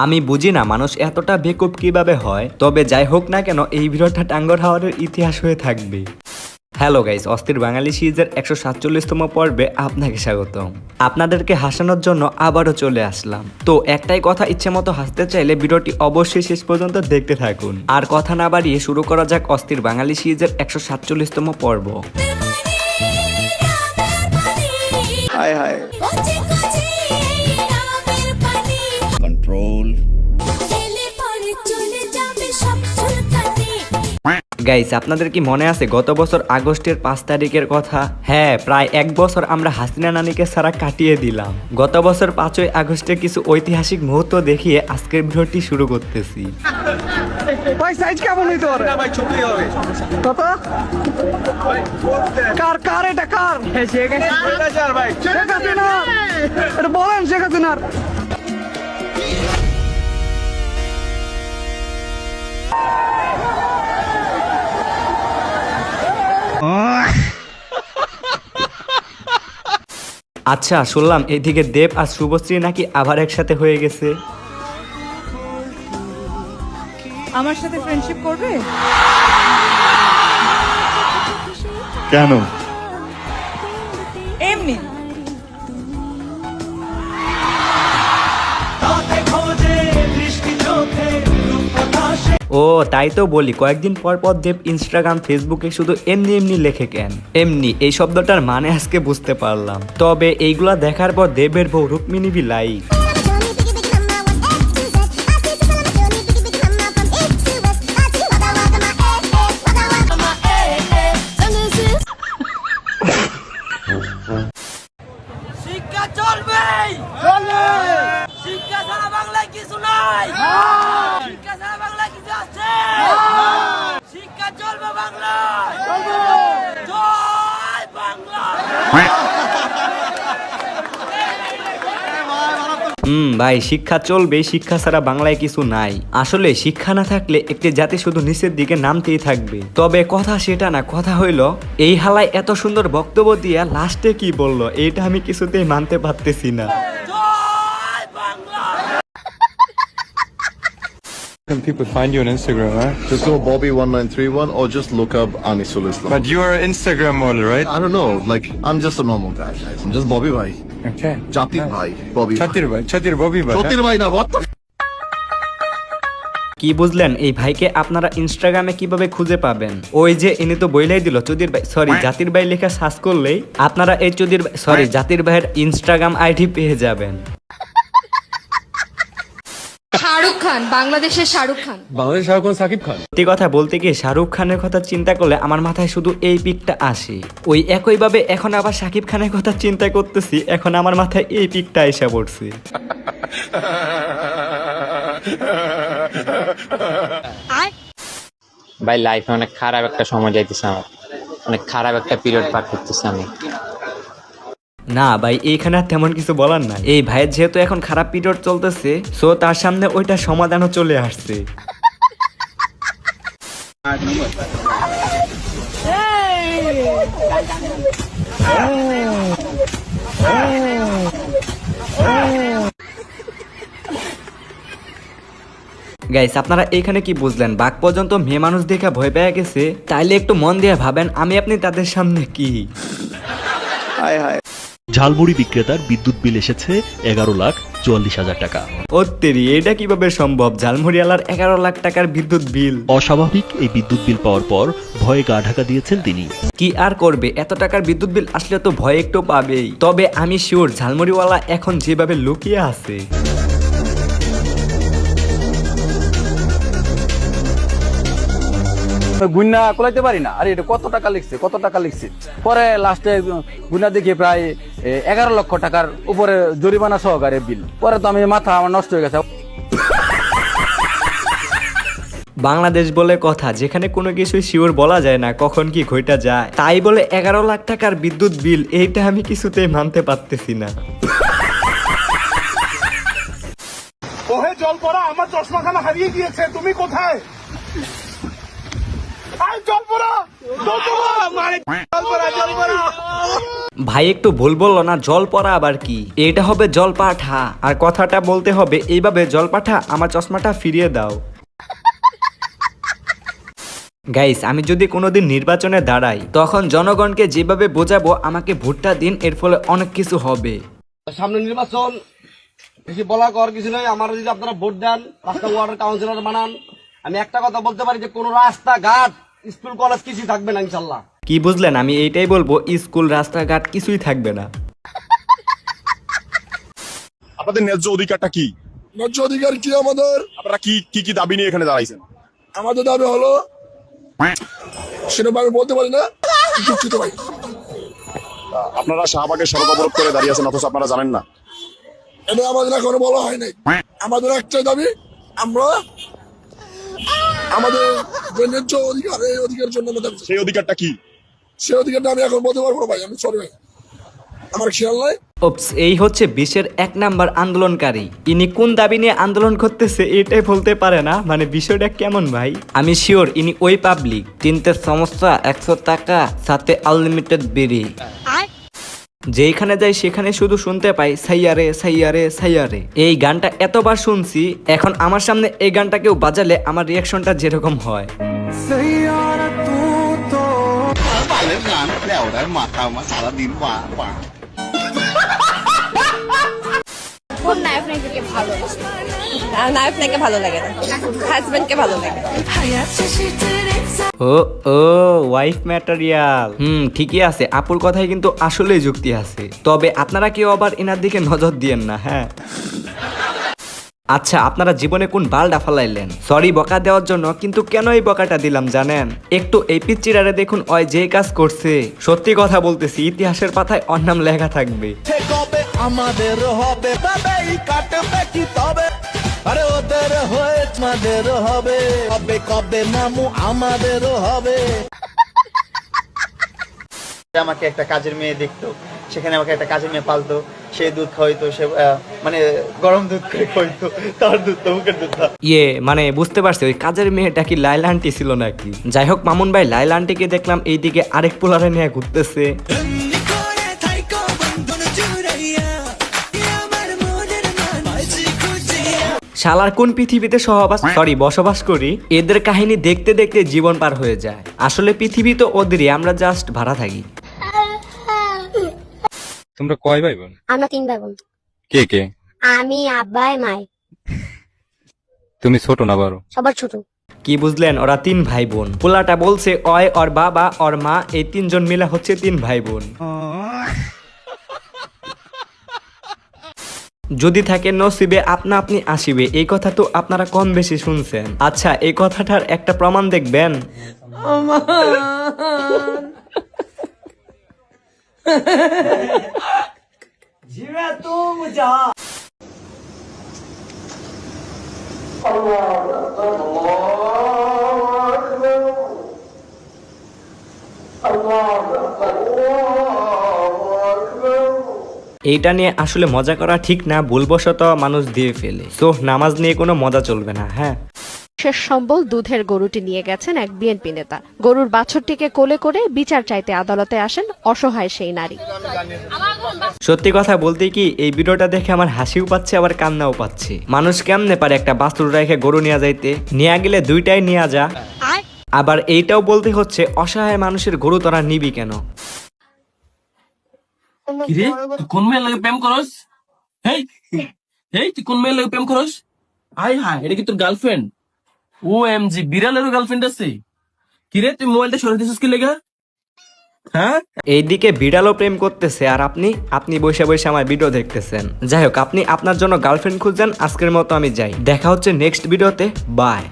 আমি বুঝি না মানুষ এতটা বেকুব কিভাবে হয়। তবে যাই হোক না কেন, এই ভিডিওটা টাঙ্গর হাওয়ারের ইতিহাস হয়ে থাকবে। হ্যালো গাইস, অস্থির বাঙালি সিরিজের 147তম পর্বে আপনাকে স্বাগতম। আপনাদেরকে হাসানোর জন্য আবারও চলে আসলাম। তো একটাই কথা, ইচ্ছে মতো হাসতে চাইলে ভিডিওটি অবশ্যই শেষ পর্যন্ত দেখতে থাকুন। আর কথা না বাড়িয়ে শুরু করা যাক অস্থির বাঙালি সিরিজের 147তম পর্ব। হায় হায় কন্ট্রোল। গাইস, আপনাদের কি মনে আছে গত বছর আগস্টের 5 তারিখের কথা? হ্যাঁ, প্রায় 1 বছর আমরা হাসিনা নানিকে ছাড়া কাটিয়ে দিলাম। গত বছর 5ই আগস্টে কিছু ঐতিহাসিক মুহূর্ত দেখিয়ে আজকের ভিডিওটি শুরু করতেছি। ভাই সাইজ কেমন হইতো রে ভাই? ছবি হবে কত? কার এটা কার? শেখ হাসিনা ভাই। শেখ হাসিনা, এটা বলেন শেখ হাসিনার। আচ্ছা, শুনলাম এইদিকে দেব আর শুভশ্রী নাকি আবার একসাথে হয়ে গেছে। আমার সাথে ফ্রেন্ডশিপ করবে? কেন? এমনি। ও তাই তো বলি, কয়েকদিন পর পর দেব ইনস্টাগ্রাম ফেসবুকে শুধু এমনি এমনি লেখে কেন? এমনি এই শব্দটার মানে আজকে বুঝতে পারলাম। তবে এইগুলা দেখার পর দেবের বউ রুক্মিণী বি লাইক। শিক্ষা চলবে, শিক্ষা ছাড়া বাংলায় কিছু নাই, শিক্ষা ছাড়া বাংলায় কিছু আছে, শিক্ষা চলবে বাংলায়, জয় বাংলা। ভাই, শিক্ষা চলবে, শিক্ষা ছাড়া বাংলায় কিছু নাই। আসলে শিক্ষা না থাকলে একটি জাতি শুধু নিচের দিকে নামতেই থাকবে। তবে কথা সেটা না, কথা হইল এই হালায় এত সুন্দর বক্তব্য দিয়া লাস্টে কি বললো, এইটা আমি কিছুতেই মানতে পারতেছি না। Can people find you on Instagram, huh? Just go Bobby1931 or just look up Anisul Islam. But you are an Instagram model, right? I don't know, like I'm just a normal guy, guys. I'm just Bobby Bhai. Okay. Jatir Bhai. Bobby Chatir Bobby Bhai. Chatir Bhai na what the কি বুঝলেন? এই ভাইকে আপনারা ইনস্টাগ্রামে কিভাবে খুঁজে পাবেন? ওই যে ইনি তো বইলাই দিল, চৌধুরী ভাই সরি জাতির ভাই লেখা সার্চ করলেই আপনারা এই চৌধুরী ভাই সরি জাতির ভাইয়ের ইনস্টাগ্রাম আইডি পেয়ে যাবেন। শাহরুখ খান, বাংলাদেশের শাহরুখ খান। বাংলাদেশ শাহরুখ খান, সাকিব খান। সত্যি কথা বলতে কি, শাহরুখ খানের কথা চিন্তা করলে আমার মাথায় শুধু এই পিকটা আসে। ওই একইভাবে এখন আবার সাকিব খানের কথা চিন্তা করতেছি, এখন আমার মাথায় এই পিকটা এসে পড়ছে। ভাই লাইফে অনেক খারাপ একটা সময় যাইতেছে, আমার অনেক খারাপ একটা পিরিয়ড পার করতেছি আমি। না ভাই, এইখানে আর তেমন কিছু বলার না। এই ভাইয়ের যেহেতু এখন খারাপ পিরিয়ড চলতেছে, সো তার সামনে ওইটা সমাধানও চলে আসছে। গাইস, আপনারা এখানে কি বুঝলেন? বাঘ পর্যন্ত মেয়ে মানুষ দেখে ভয় পেয়ে গেছে। তাইলে একটু মন দিয়ে ভাবেন, আমি আপনি তাদের সামনে কি? হায় হায়। ঝালমুড়ি বিক্রেতার বিদ্যুৎ বিল এসেছে 11,44,000 টাকা। ওত্তেরি, এটা কিভাবে সম্ভব? ঝালমুড়িওয়ালার 11 লাখ টাকার বিদ্যুৎ বিল। অস্বাভাবিক এই বিদ্যুৎ বিল পাওয়ার পর ভয়ে গা ঢাকা দিয়েছেন তিনি। কি আর করবে, এত টাকার বিদ্যুৎ বিল আসলে তো ভয় একটু পাবেই। তবে আমি শিওর ঝালমুড়িওয়ালা এখন যেভাবে লুকিয়ে আছে, গুন্না কোলাইতে পারি না। আরে এটা কত টাকা লিখছে, পরে লাস্টে গুন্না দেখি প্রায় 11 লক্ষ টাকার উপরে জরিমানা সহকারে বিল। পরে তো আমি মাথা আমার নষ্ট হয়ে গেছে। বাংলাদেশ বলে কথা, যেখানে কোনো কিছুই শিওর বলা যায় না কখন কি ঘটা যায়, তাই বলে 11 লাখ টাকার বিদ্যুৎ বিল, এইটা আমি কিছুতেই মানতে পারতেছি না। ওহে জল পড়া, আমার চশমাখানা হারিয়ে গিয়েছে, তুমি কোথায়? আয় জল পড়া, ভাই একটু ভুল বললো না, জল পড়া আবার কি? এটা হবে জল পাঠা, আর কথাটা বলতে হবে এইভাবে, জল পাঠা আমার চশমাটা ফিরিয়ে দাও। গাইস, আমি যদি কোনোদিন নির্বাচনে দাঁড়াই, তখন জনগণকে যেভাবে বোঝাবো আমাকে ভোটটা দিন, এর ফলে অনেক কিছু হবে। সামনে নির্বাচন, বেশি বলা কর কিছু নয়। আমার যদি আপনারা ভোট দেন, রাস্তা ওয়ার্ডের কাউন্সিলর বানান, আমি একটা কথা বলতে পারি যে কোনো রাস্তাঘাট, স্কুল কলেজ কিছুই থাকবে না ইনশাল্লাহ। কি বুঝলেন? আমি এইটাই বলবো, স্কুল রাস্তাঘাট কিছুই থাকবে না। আপনাদের ন্যায্য অধিকারটা কি? ন্যায্য অধিকার কি আমাদের? আপনারা কি কি কি দাবি নিয়ে এখানে দাঁড়াইছেন? আমাদের দাবি হলো, সেটা আমি বলতে পারি না, দুঃখিত ভাই। আপনারা শাহবাগের সড়ক অবরোধ করে দাঁড়িয়ে আছেন, অথচ আপনারা জানেন না। এটা আমাদের এখনো বলা হয় নাই। আমাদের একটাই দাবি, আমরা আমাদের যে ন্যায্য অধিকার, এই অধিকারের জন্য আমরা দাবি। সেই অধিকারটা কি? সেই অধিকারটা আমি এখন বলতে পারবো না ভাই, আমি সরি ভাই, আমার খেয়াল নাই। ওপস, এই হচ্ছে বিশ্বের 1 নাম্বার আন্দোলনকারী। ইনি কোন দাবি নিয়ে আন্দোলন করতেছে এটাই বলতে পারে না, মানে বিষয়টা কেমন ভাই? আমি শিওর ইনি ওই পাবলিক, 3টে সমস্যা 100 টাকা সাথে আনলিমিটেড বিড়ি। যেখানে যাই সেখানে শুধু শুনতে পাই সাইয়ারে সাইয়ারে সাইয়ারে। এই গানটা এতবার শুনছি, এখন আমার সামনে এই গানটা কেউ বাজালে আমার রিয়াকশনটা যেরকম হয়। কোন নায়ক নায়িকাকে ভালো লাগে? নায়ক নায়িকা ভালো লাগে না, হাজবেন্ডকে ভালো লাগে। ও ও ওয়াইফ ম্যাটেরিয়াল। ঠিকই আছে, আপুর কথাই কিন্তু আসলেই যুক্তি আছে। তবে আপনারা কেউ আবার এনার দিকে নজর দিয়েন না, হ্যাঁ। আচ্ছা, আপনারা জীবনে কোন বালটা ফালাইলেন? সরি বকা দেওয়ার জন্য, কিন্তু কেন এই বকাটা দিলাম জানেন? একটু এই পিচ্চিরারে দেখুন, ওই যে কাজ করছে। সত্যি কথা বলতেছি, ইতিহাসের পাতায় ওর নাম লেখা থাকবে। আমাদের হবে তবেই কাটবে কি তবে, আরে ওদের হয়ে আমাদের হবে, কবে কবে মামু আমাদেরও হবে। আমাকে একটা কাজের মেয়ে দেখতো, সেখানে আমাকে একটা কাজের মেয়ে পালতো, সে দুধ খাওয়াইতো, সে মানে গরম দুধ করে খাওয়াইতো, তার দুধ তো মুখের দুধ। মানে বুঝতে পারছি, ওই কাজের মেয়েটা কি লাইলা আন্টি ছিল নাকি? যাই হোক মামুন ভাই, লাইলা আন্টিকে দেখলাম এইদিকে আরেক পোলারে নিয়ে ঘুরতেছে। শালার কোন পৃথিবীতে বসবাস করি? এদের কাহিনী দেখতে দেখতে জীবন পার হয়ে যায়। আসলে পৃথিবী তো ওদেরই, আমরা জাস্ট ভাড়া থাকি। তোমরা কয় ভাই বোন? আমরা 3 ভাই বোন। কে কে? আমি, আব্বাই, মাই। তুমি ছোট না বড়? সবার ছোট। কি বুঝলেন? ওরা 3 ভাই বোন। পোলাটা বলছে ওর বাবা ওর মা, এই 3 জন মিলা হচ্ছে 3 ভাই বোন। যদি থাকে নসিবে আপনা আপনি আসিবে, এই কথা তো আপনারা কম বেশি শুনছেন। আচ্ছা, এই কথাটার একটা প্রমাণ দেখবেন। এইটা নিয়ে আসলে মজা করা ঠিক না, ভুলবশত মানুষ দিয়ে ফেলে। তো নামাজ নিয়ে কোনো মজা চলবে না, হ্যাঁ। শেষ সম্বল দুধের গরুটি নিয়ে গেছেন এক বিএনপি নেতা। গরুর বাছুরটিকে কোলে করে বিচার চাইতে আদালতে আসেন অসহায় সেই নারী। সত্যি কথা বলতে কি, এই ভিডিওটা দেখে আমার হাসিও পাচ্ছে আবার কান্নাও পাচ্ছে। মানুষ কেমনে পারে একটা বাছুর রেখে গরু নিয়ে যাইতে? নিয়ে গেলে দুইটাই নিয়ে যা। আবার এইটাও বলতে হচ্ছে অসহায় মানুষের গরু তোরা নিবি কেন? কিরে তুই কোন মেয়ের লাগে প্রেম করস? হেই হেই, তুই কোন মেয়ের লাগে প্রেম করস? আয় হায়, এটা কি তোর গার্লফ্রেন্ড? OMG, বিড়ালেরও গার্লফ্রেন্ড আছে? কিরে তুই মোবাইলটা সরে দিছিস কি লেগা? হ্যাঁ, এইদিকে বিড়ালও প্রেম করতেছে আর আপনি বসে বসে আমার ভিডিও দেখতেছেন। যাই হোক, আপনি আপনার জন্য গার্লফ্রেন্ড খুঁজছেন। আজকের মতো আমি যাই, দেখা হচ্ছে নেক্সট ভিডিওতে। বাই।